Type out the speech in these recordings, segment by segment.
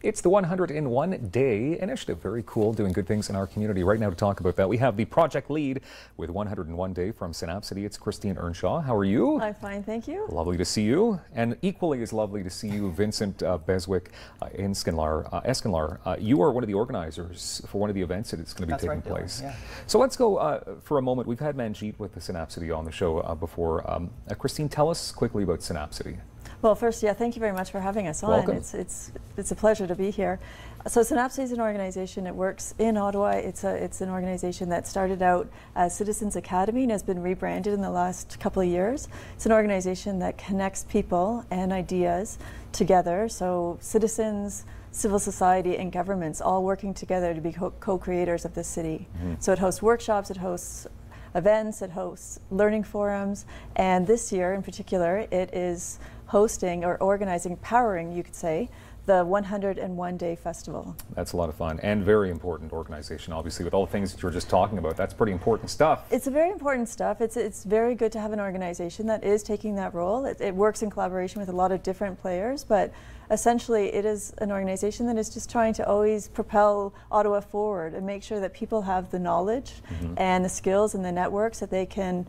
It's the 100-in-1-day initiative. Very cool, doing good things in our community. Right now to talk about that, we have the project lead with 100-in-1-day from Synapcity. It's Christine Earnshaw. How are you? I'm fine, thank you. Lovely to see you. And equally as lovely to see you, Vincent, Beswick-Escanlar. You are one of the organizers for one of the events that it's going to be taking place. Yeah. So let's go for a moment. We've had Manjeet with the Synapcity on the show before. Christine, tell us quickly about Synapcity. Well, first, thank you very much for having us on. Welcome. It's a pleasure to be here. So Synapcity is an organization that works in Ottawa. It's an organization that started out as Citizens Academy and has been rebranded in the last couple of years. It's an organization that connects people and ideas together. So citizens, civil society, and governments all working together to be co-creators of the city. Mm-hmm. So it hosts workshops, it hosts events, it hosts learning forums, and this year in particular it is hosting or organizing, powering, you could say, the 100-in-1-day festival. That's a lot of fun and very important organization, obviously, with all the things that you were just talking about. That's pretty important stuff. It's a very important stuff. It's very good to have an organization that is taking that role. It works in collaboration with a lot of different players, but essentially it is an organization that is just trying to always propel Ottawa forward and make sure that people have the knowledge and the skills and the networks that they can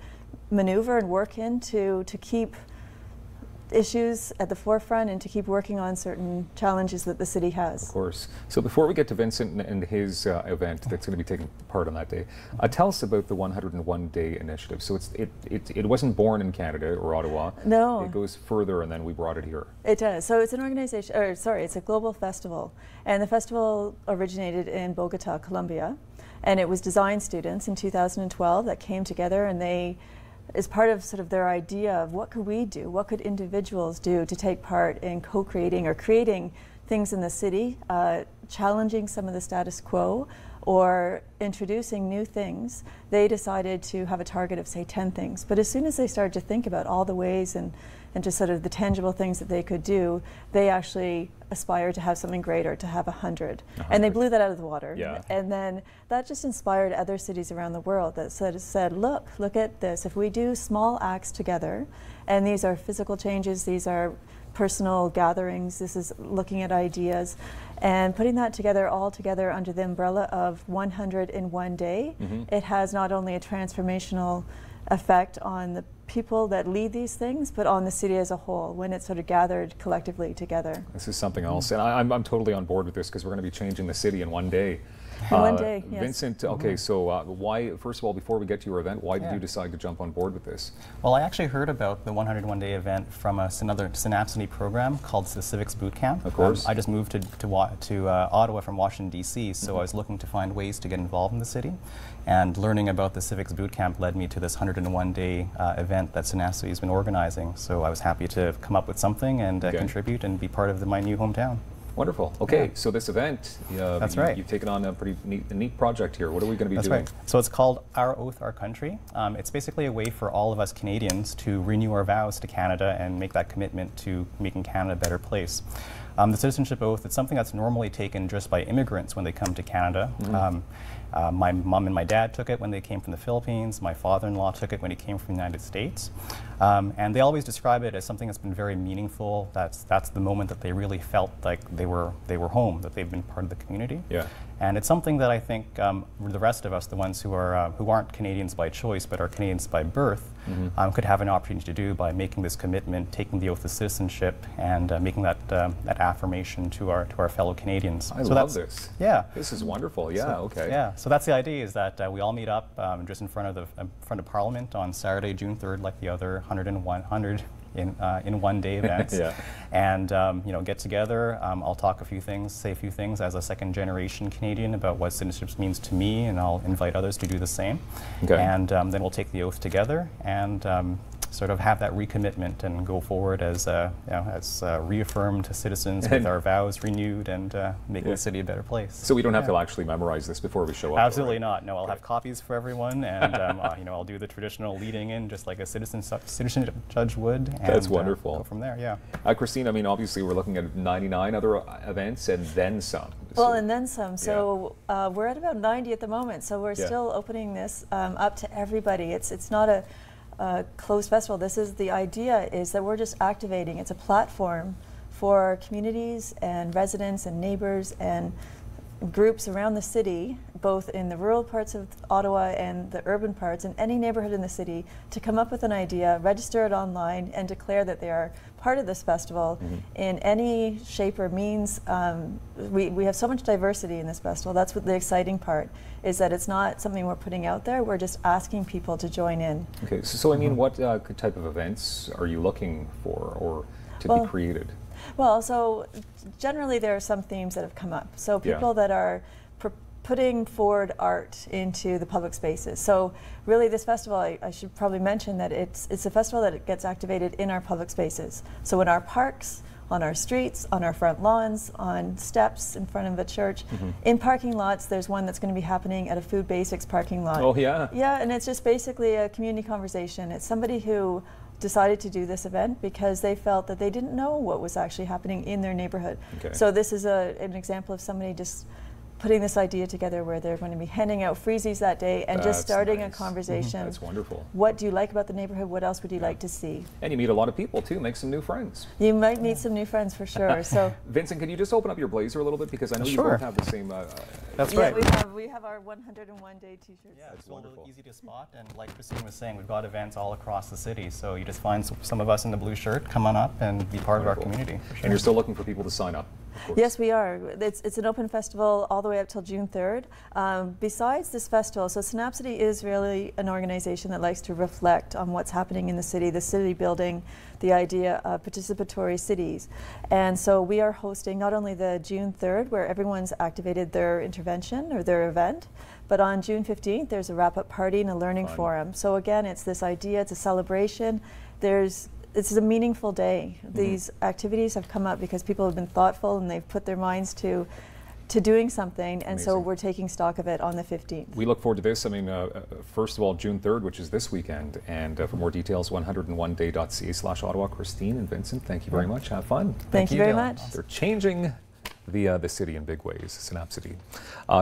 maneuver and work in to keep issues at the forefront and to keep working on certain challenges that the city has. Of course. So before we get to Vincent and his event that's going to be taking part on that day, tell us about the 101-day initiative. So it wasn't born in Canada or Ottawa. No. It goes further, and then we brought it here. It does. So it's an organization, or sorry, it's a global festival. And the festival originated in Bogota, Colombia. And it was design students in 2012 that came together, and they, as part of sort of their idea of what could we do, what could individuals do to take part in co-creating or creating things in the city, challenging some of the status quo or introducing new things, they decided to have a target of, say, 10 things. But as soon as they started to think about all the ways and just sort of the tangible things that they could do, they actually aspired to have something greater, to have 100. And they blew that out of the water. Yeah. And then that just inspired other cities around the world that said, look at this. If we do small acts together, and these are physical changes, these are personal gatherings, this is looking at ideas, and putting that together, all together under the umbrella of 100-in-1-day, it has not only a transformational effect on the people that lead these things, but on the city as a whole, when it's sort of gathered collectively together. This is something else, and I'm totally on board with this because we're going to be changing the city in one day. In one day, yes. Vincent, okay, so why, first of all, before we get to your event, why did you decide to jump on board with this? Well, I actually heard about the 101-day event from another Synapcity program called the Civics Boot Camp. Of course. I just moved to Ottawa from Washington, D.C., so I was looking to find ways to get involved in the city. And learning about the Civics Boot Camp led me to this 101-day event that Synapcity has been organizing. So I was happy to come up with something and contribute and be part of my new hometown. Wonderful. Okay, so this event, That's right. You've taken on a pretty neat project here. What are we going to be doing? That's right. So it's called Our Oath, Our Country. It's basically a way for all of us Canadians to renew our vows to Canada and make that commitment to making Canada a better place. The citizenship oath, it's something that's normally taken just by immigrants when they come to Canada. My mom and my dad took it when they came from the Philippines. My father-in-law took it when he came from the United States. And they always describe it as something that's been very meaningful. That's the moment that they really felt like they were home, that they've been part of the community. Yeah. And it's something that I think the rest of us, the ones who aren't Canadians by choice but are Canadians by birth, could have an opportunity to do by making this commitment, taking the oath of citizenship, and making that affirmation to our fellow Canadians. I love this. Yeah. This is wonderful. Yeah. So, okay. Yeah. So that's the idea: is that we all meet up just in front of Parliament on Saturday, June 3rd, like the other 100-in-1-day events. And get together. I'll talk say a few things as a second-generation Canadian about what citizenship means to me, and I'll invite others to do the same. Okay. And then we'll take the oath together and sort of have that recommitment and go forward as reaffirmed citizens with our vows renewed and making the city a better place. So we don't have to actually memorize this before we show up? Absolutely not. No, I'll have copies for everyone, and I'll do the traditional leading in just like a citizenship judge would. And, that's wonderful. Go from there, yeah. Christine, I mean, obviously we're looking at 99 other events and then some. Well, and then some. So we're at about 90 at the moment. So we're still opening this up to everybody. It's not a closed festival. The idea is that we're just activating. It's a platform for communities and residents and neighbors and groups around the city, both in the rural parts of Ottawa and the urban parts, in any neighborhood in the city, to come up with an idea, register it online, and declare that they are part of this festival in any shape or means. We have so much diversity in this festival. That's what the exciting part is, that it's not something we're putting out there. We're just asking people to join in. Okay, so I mean, what type of events are you looking for or to be created? Well, so generally there are some themes that have come up. So people that are putting forward art into the public spaces. So really this festival, I should probably mention that it's a festival that gets activated in our public spaces. So in our parks, on our streets, on our front lawns, on steps in front of a church. In parking lots, there's one that's going to be happening at a Food Basics parking lot. Oh yeah? Yeah, and it's just basically a community conversation. It's somebody who decided to do this event because they felt that they didn't know what was actually happening in their neighborhood. Okay. So this is an example of somebody just putting this idea together where they're going to be handing out freezies that day and just starting a conversation. That's wonderful. What do you like about the neighborhood? What else would you like to see? And you meet a lot of people too, make some new friends. You might meet some new friends for sure. So, Vincent, can you just open up your blazer a little bit, because I know you both have the same. That's right. We have our 101-day t-shirts. Yeah, it's wonderful. Easy to spot, and like Christine was saying, we've got events all across the city. So you just find some of us in the blue shirt, come on up and be part of our community. For sure. And you're still looking for people to sign up. Yes, we are. It's an open festival all the way up till June 3rd. Besides this festival, so Synapcity is really an organization that likes to reflect on what's happening in the city building, the idea of participatory cities. And so we are hosting not only the June 3rd, where everyone's activated their intervention or their event, but on June 15th, there's a wrap-up party and a learning forum. So again, it's this idea, it's a celebration. This is a meaningful day. These activities have come up because people have been thoughtful and they've put their minds to doing something, and so we're taking stock of it on the 15th. We look forward to this. I mean, first of all, June 3rd, which is this weekend, and for more details, 101day.ca/Ottawa. Christine and Vincent, thank you very much. Have fun. Thank you very much. They're changing the city in big ways, Synapcity.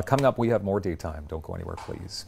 Coming up, we have more daytime. Don't go anywhere, please.